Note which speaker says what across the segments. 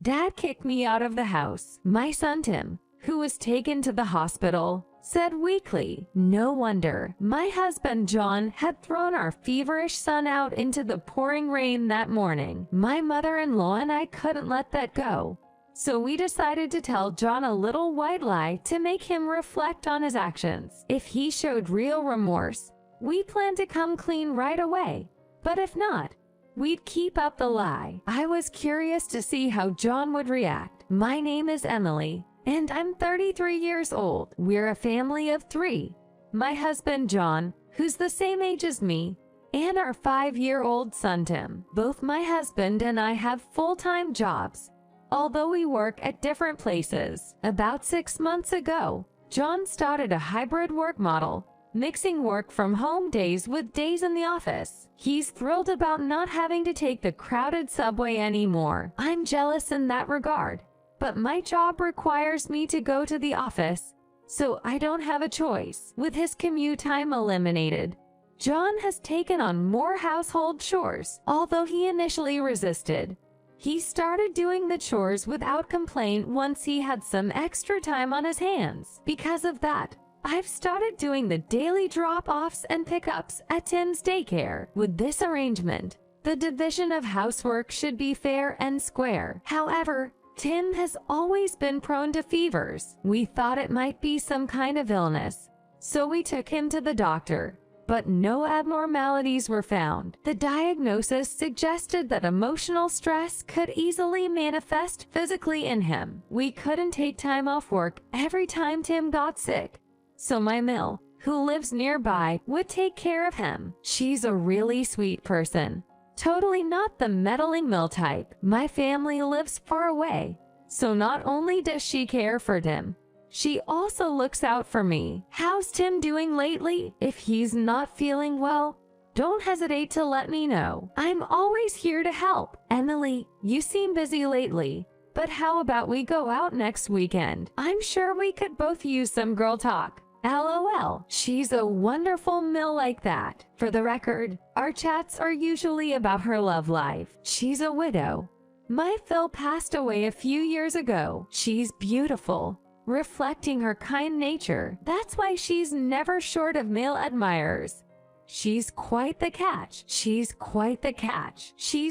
Speaker 1: Dad kicked me out of the house. My son Tim, who was taken to the hospital, said weakly. No wonder. My husband John had thrown our feverish son out into the pouring rain that morning. My mother-in-law and I couldn't let that go. So we decided to tell John a little white lie to make him reflect on his actions. If he showed real remorse, we planned to come clean right away. But if not, we'd keep up the lie. I was curious to see how John would react. My name is Emily, and I'm 33 years old. We're a family of 3. My husband John, who's the same age as me, and our 5-year-old son Tim. Both my husband and I have full-time jobs, although we work at different places. About 6 months ago, John started a hybrid work model, mixing work from home days with days in the office. He's thrilled about not having to take the crowded subway anymore. I'm jealous in that regard, but my job requires me to go to the office, so I don't have a choice. With his commute time eliminated, John has taken on more household chores. Although he initially resisted, he started doing the chores without complaint once he had some extra time on his hands. Because of that, I've started doing the daily drop-offs and pickups at Tim's daycare. With this arrangement, the division of housework should be fair and square. However, Tim has always been prone to fevers. We thought it might be some kind of illness, so we took him to the doctor, but no abnormalities were found. The diagnosis suggested that emotional stress could easily manifest physically in him. We couldn't take time off work every time Tim got sick, so my Mill, who lives nearby, would take care of him. She's a really sweet person, totally not the meddling Mill type. My family lives far away, so not only does she care for Tim, she also looks out for me. How's Tim doing lately? If he's not feeling well, don't hesitate to let me know. I'm always here to help. Emily, you seem busy lately, but how about we go out next weekend? I'm sure we could both use some girl talk. LOL. She's a wonderful Mill like that. For the record, our chats are usually about her love life. She's a widow. My Phil passed away a few years ago. She's beautiful, reflecting her kind nature. That's why she's never short of male admirers. She's quite the catch. She's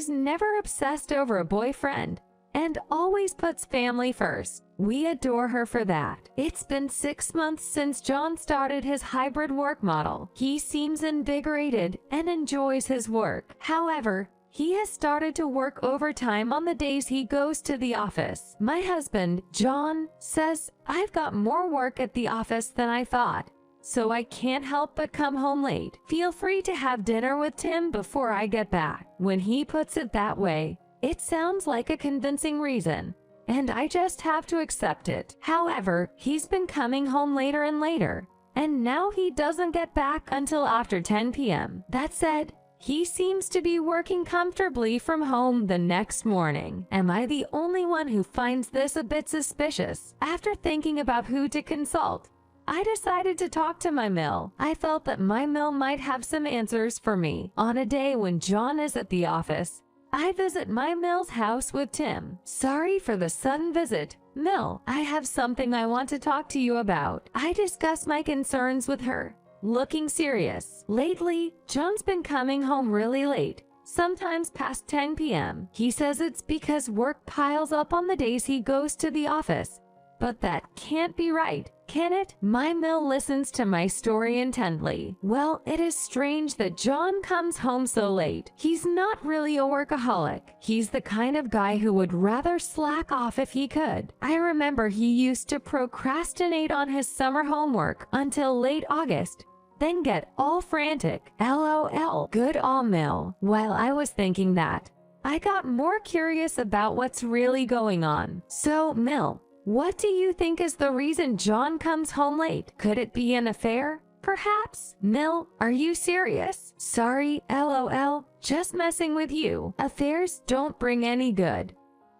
Speaker 1: never obsessed over a boyfriend and always puts family first. We adore her for that. It's been 6 months since John started his hybrid work model. He seems invigorated and enjoys his work. However, he has started to work overtime on the days he goes to the office. My husband, John, says, I've got more work at the office than I thought, so I can't help but come home late. Feel free to have dinner with Tim before I get back. When he puts it that way, it sounds like a convincing reason, and I just have to accept it. However, he's been coming home later and later, and now he doesn't get back until after 10 p.m. That said, he seems to be working comfortably from home the next morning. Am I the only one who finds this a bit suspicious? After thinking about who to consult, I decided to talk to my Mill. I felt that my Mill might have some answers for me. On a day when John is at the office, I visit my Mill's house with Tim. Sorry for the sudden visit, Mill. I have something I want to talk to you about. I discuss my concerns with her, looking serious. Lately, John's been coming home really late, sometimes past 10 p.m. He says it's because work piles up on the days he goes to the office. But that can't be right, can it? My Mill listens to my story intently. Well, it is strange that John comes home so late. He's not really a workaholic. He's the kind of guy who would rather slack off if he could. I remember he used to procrastinate on his summer homework until late August, then get all frantic. LOL. Good on Mill. While I was thinking that, I got more curious about what's really going on. So, Mill, what do you think is the reason John comes home late? Could it be an affair? Perhaps? Mill, are you serious? Sorry, LOL, just messing with you. Affairs don't bring any good.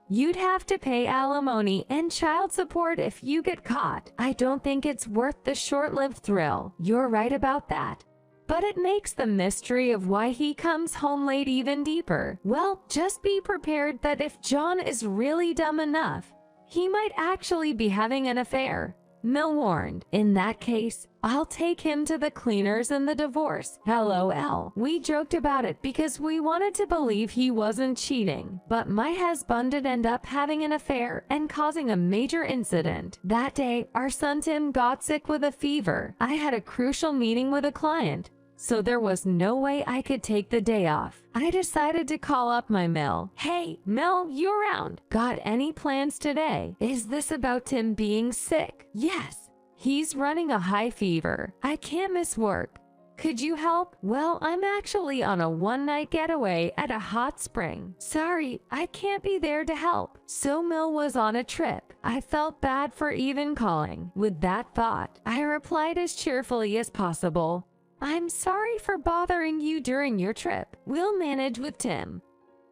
Speaker 1: You'd have to pay alimony and child support if you get caught. I don't think it's worth the short-lived thrill. You're right about that. but it makes the mystery of why he comes home late even deeper. Well, just be prepared that if John is really dumb enough, he might actually be having an affair. Mel warned. In that case, I'll take him to the cleaners and the divorce. LOL. We joked about it because we wanted to believe he wasn't cheating. But my husband did end up having an affair and causing a major incident. That day, our son Tim got sick with a fever. I had a crucial meeting with a client, so there was no way I could take the day off. I decided to call up my Mel. Hey, Mel, you around? Got any plans today? Is this about Tim being sick? Yes. He's running a high fever. I can't miss work. Could you help? Well, I'm actually on a one-night getaway at a hot spring. Sorry, I can't be there to help. So Mel was on a trip. I felt bad for even calling. With that thought, I replied as cheerfully as possible. I'm sorry for bothering you during your trip. We'll manage with Tim.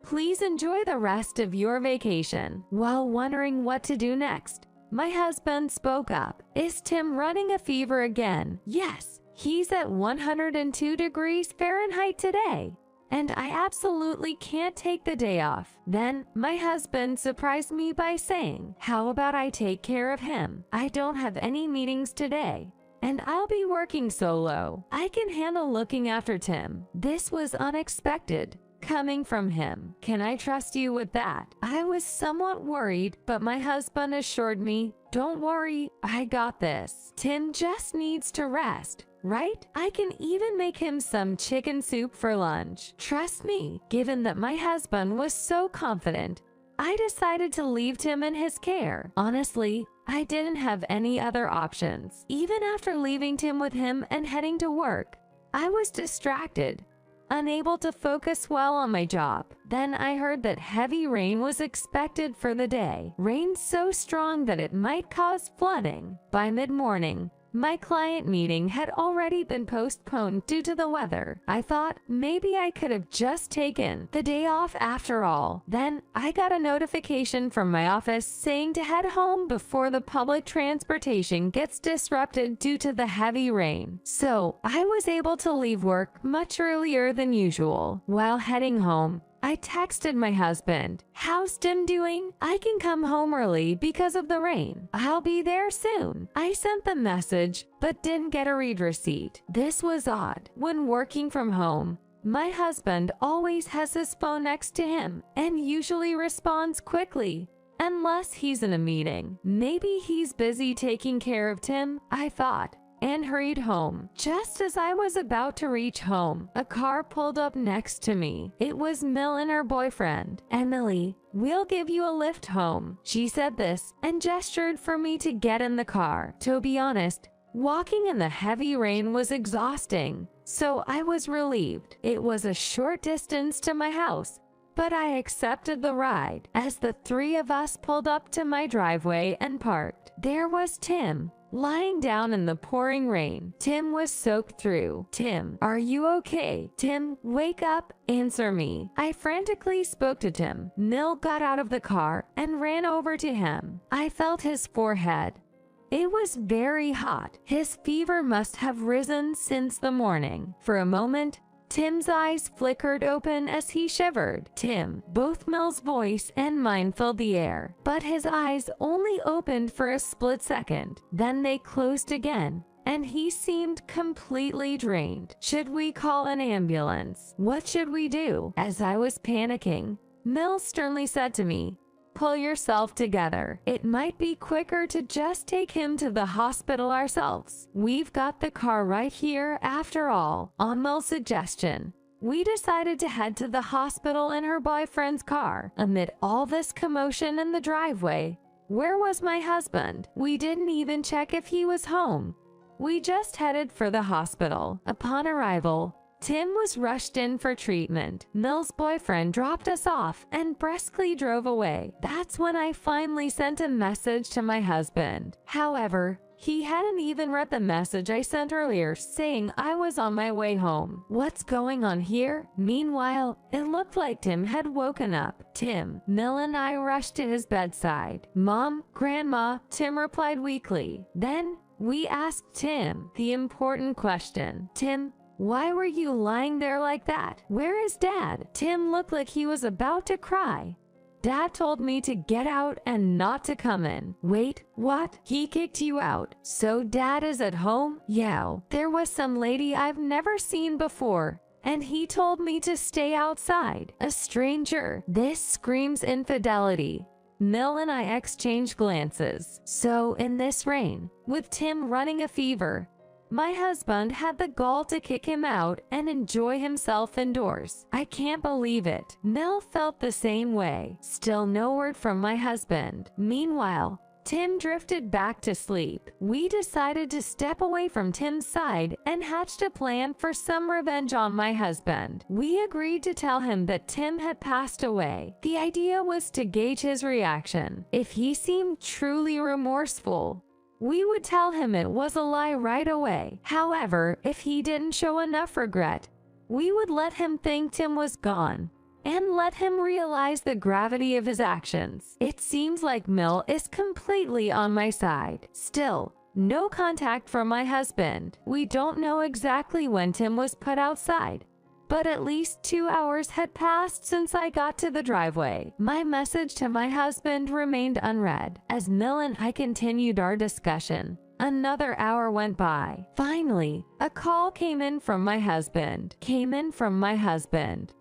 Speaker 1: Please enjoy the rest of your vacation. While wondering what to do next, my husband spoke up. Is Tim running a fever again? Yes, he's at 102 degrees Fahrenheit today, and I absolutely can't take the day off. Then my husband surprised me by saying, how about I take care of him? I don't have any meetings today, and I'll be working solo. I can handle looking after Tim. This was unexpected coming from him. Can I trust you with that? I was somewhat worried, but my husband assured me, don't worry, I got this. Tim just needs to rest, right? I can even make him some chicken soup for lunch. Trust me. Given that my husband was so confident, I decided to leave Tim in his care. Honestly, I didn't have any other options. Even after leaving Tim with him and heading to work, I was distracted, unable to focus well on my job. Then I heard that heavy rain was expected for the day. Rain so strong that it might cause flooding. By mid-morning, my client meeting had already been postponed due to the weather. I thought maybe I could have just taken the day off after all. Then I got a notification from my office saying to head home before the public transportation gets disrupted due to the heavy rain. So I was able to leave work much earlier than usual. While heading home, I texted my husband, how's Tim doing? I can come home early because of the rain. I'll be there soon. I sent the message, but didn't get a read receipt. This was odd. When working from home, my husband always has his phone next to him and usually responds quickly, unless he's in a meeting. Maybe he's busy taking care of Tim, I thought, and hurried home. Just as I was about to reach home, a car pulled up next to me. It was Mel and her boyfriend. Emily, we'll give you a lift home. She said this and gestured for me to get in the car. To be honest, walking in the heavy rain was exhausting, so I was relieved. It was a short distance to my house, but I accepted the ride. As the three of us pulled up to my driveway and parked, there was Tim, lying down in the pouring rain. Tim was soaked through. Tim, are you okay? Tim, wake up, answer me. I frantically spoke to Tim. Mel got out of the car and ran over to him. I felt his forehead. It was very hot. His fever must have risen since the morning. For a moment, Tim's eyes flickered open as he shivered. Tim, both Mel's voice and mine filled the air, but his eyes only opened for a split second. Then they closed again, and he seemed completely drained. Should we call an ambulance? What should we do? As I was panicking, Mel sternly said to me, pull yourself together. It might be quicker to just take him to the hospital ourselves. We've got the car right here after all. On Mel's suggestion, we decided to head to the hospital in her boyfriend's car. Amid all this commotion in the driveway, where was my husband? We didn't even check if he was home. We just headed for the hospital. Upon arrival, Tim was rushed in for treatment. Mel's boyfriend dropped us off and briskly drove away. That's when I finally sent a message to my husband. However, he hadn't even read the message I sent earlier saying I was on my way home. What's going on here? Meanwhile, it looked like Tim had woken up. Tim, Mel and I rushed to his bedside. Mom, Grandma, Tim replied weakly. Then, we asked Tim the important question. Tim, Why were you lying there like that? Where is Dad? Tim looked like he was about to cry. Dad told me to get out and not to come in. Wait, what? He kicked you out. So Dad is at home? Yeah. There was some lady I've never seen before, and he told me to stay outside. A stranger. This screams infidelity. Mel and I exchanged glances. So, in this rain, with Tim running a fever, my husband had the gall to kick him out and enjoy himself indoors. I can't believe it. Mel felt the same way. Still no word from my husband. Meanwhile, Tim drifted back to sleep. We decided to step away from Tim's side and hatched a plan for some revenge on my husband. We agreed to tell him that Tim had passed away. The idea was to gauge his reaction. If he seemed truly remorseful, we would tell him it was a lie right away. However, if he didn't show enough regret, we would let him think Tim was gone and let him realize the gravity of his actions. It seems like Mel is completely on my side. Still, no contact from my husband. We don't know exactly when Tim was put outside, but at least 2 hours had passed since I got to the driveway. My message to my husband remained unread. As Mel and I continued our discussion, another hour went by. Finally, a call came in from my husband.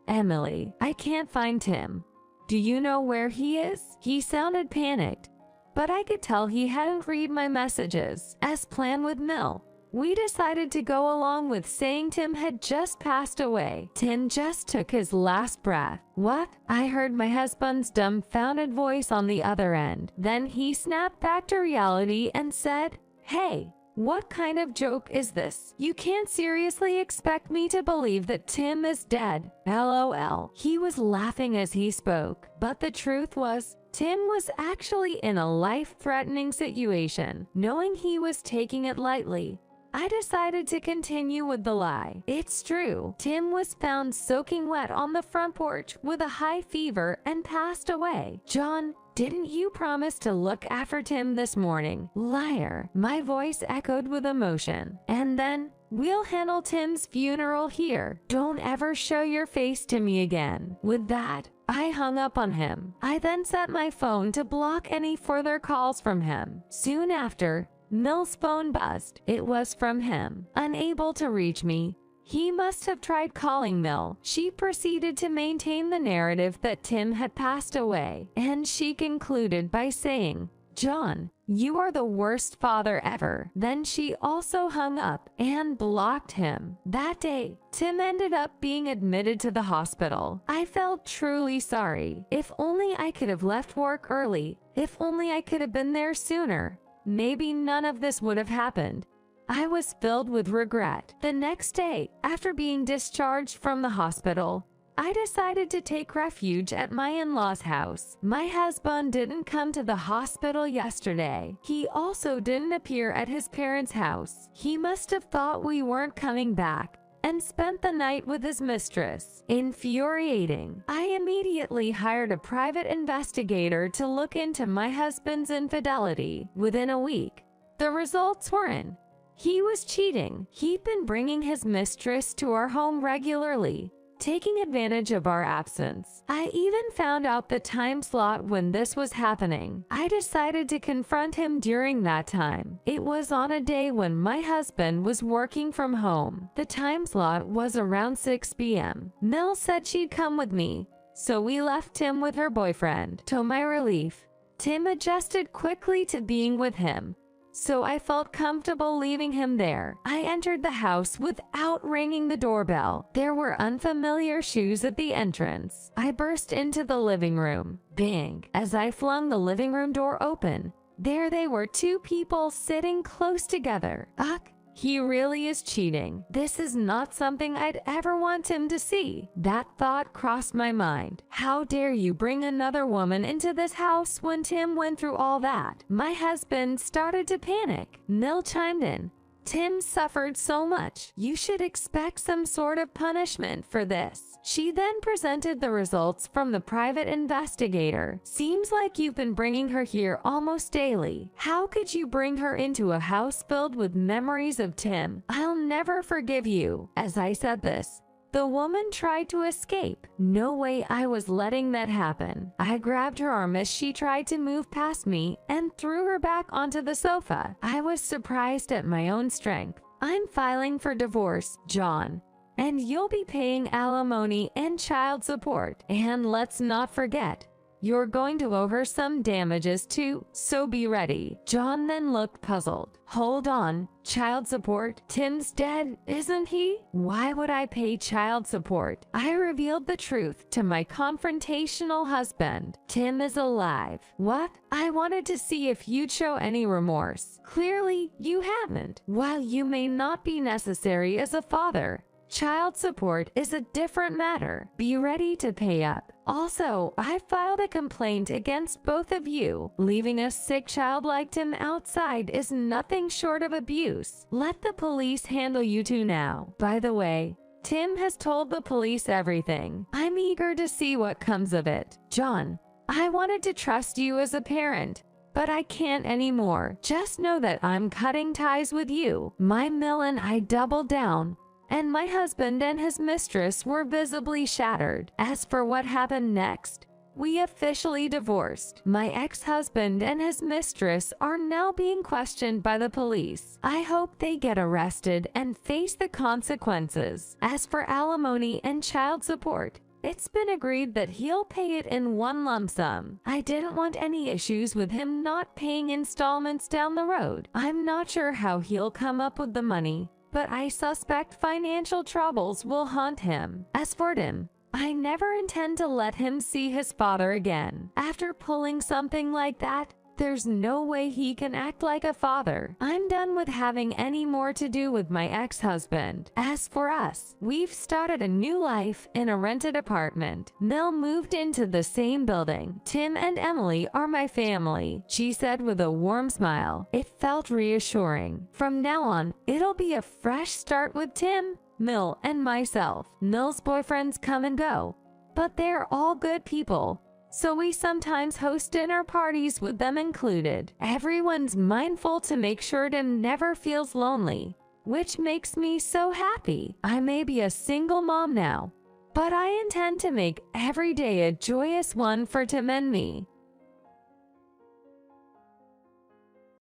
Speaker 1: Emily, I can't find Tim. Do you know where he is? He sounded panicked, but I could tell he hadn't read my messages. As planned with Mel, we decided to go along with saying Tim had just passed away. Tim just took his last breath. What? I heard my husband's dumbfounded voice on the other end. Then he snapped back to reality and said, "Hey, what kind of joke is this? You can't seriously expect me to believe that Tim is dead. LOL." He was laughing as he spoke, but the truth was, Tim was actually in a life-threatening situation. Knowing he was taking it lightly, I decided to continue with the lie. It's true. Tim was found soaking wet on the front porch with a high fever and passed away. John, didn't you promise to look after Tim this morning? Liar. My voice echoed with emotion. And then, we'll handle Tim's funeral here. Don't ever show your face to me again. With that, I hung up on him. I then set my phone to block any further calls from him. Soon after, Mel's phone buzzed. It was from him. Unable to reach me, he must have tried calling Mel. She proceeded to maintain the narrative that Tim had passed away, and she concluded by saying, "John, you are the worst father ever." Then she also hung up and blocked him. That day, Tim ended up being admitted to the hospital. I felt truly sorry. If only I could have left work early. If only I could have been there sooner. Maybe none of this would have happened. I was filled with regret. The next day, after being discharged from the hospital, I decided to take refuge at my in-laws' house. My husband didn't come to the hospital yesterday. He also didn't appear at his parents' house. He must have thought we weren't coming back and spent the night with his mistress. Infuriating. I immediately hired a private investigator to look into my husband's infidelity. Within a week, the results were in. He was cheating. He'd been bringing his mistress to our home regularly, taking advantage of our absence. I even found out the time slot when this was happening. I decided to confront him during that time. It was on a day when my husband was working from home. The time slot was around 6 p.m. Mel said she'd come with me, so we left Tim with her boyfriend. To my relief, Tim adjusted quickly to being with him, so I felt comfortable leaving him there. I entered the house without ringing the doorbell. There were unfamiliar shoes at the entrance. I burst into the living room. Bang! As I flung the living room door open, there they were, two people sitting close together. Ugh! He really is cheating. This is not something I'd ever want him to see. That thought crossed my mind. How dare you bring another woman into this house when Tim went through all that? My husband started to panic. Mel chimed in. Tim suffered so much. You should expect some sort of punishment for this. She then presented the results from the private investigator. Seems like you've been bringing her here almost daily. How could you bring her into a house filled with memories of Tim? I'll never forgive you. As I said this, the woman tried to escape. No way I was letting that happen. I grabbed her arm as she tried to move past me and threw her back onto the sofa. I was surprised at my own strength. I'm filing for divorce, John, and you'll be paying alimony and child support. And let's not forget, you're going to owe her some damages too, so be ready. John then looked puzzled. Hold on, child support? Tim's dead, isn't he? Why would I pay child support? I revealed the truth to my confrontational husband. Tim is alive. What? I wanted to see if you'd show any remorse. Clearly, you haven't. While you may not be necessary as a father, child support is a different matter. Be ready to pay up. Also, I filed a complaint against both of you. Leaving a sick child like Tim outside is nothing short of abuse. Let the police handle you two now. By the way, Tim has told the police everything. I'm eager to see what comes of it. John, I wanted to trust you as a parent, but I can't anymore. Just know that I'm cutting ties with you. My mill and I doubled down, and my husband and his mistress were visibly shattered. As for what happened next, we officially divorced. My ex-husband and his mistress are now being questioned by the police. I hope they get arrested and face the consequences. As for alimony and child support, it's been agreed that he'll pay it in one lump sum. I didn't want any issues with him not paying installments down the road. I'm not sure how he'll come up with the money, but I suspect financial troubles will haunt him. As for Tim, I never intend to let him see his father again. After pulling something like that, there's no way he can act like a father. I'm done with having any more to do with my ex-husband. As for us, we've started a new life in a rented apartment. Mel moved into the same building. Tim and Emily are my family, she said with a warm smile. It felt reassuring. From now on, it'll be a fresh start with Tim, Mill, and myself. Mill's boyfriends come and go, but they're all good people, so we sometimes host dinner parties with them included. Everyone's mindful to make sure Tim never feels lonely, which makes me so happy. I may be a single mom now, but I intend to make every day a joyous one for Tim and me.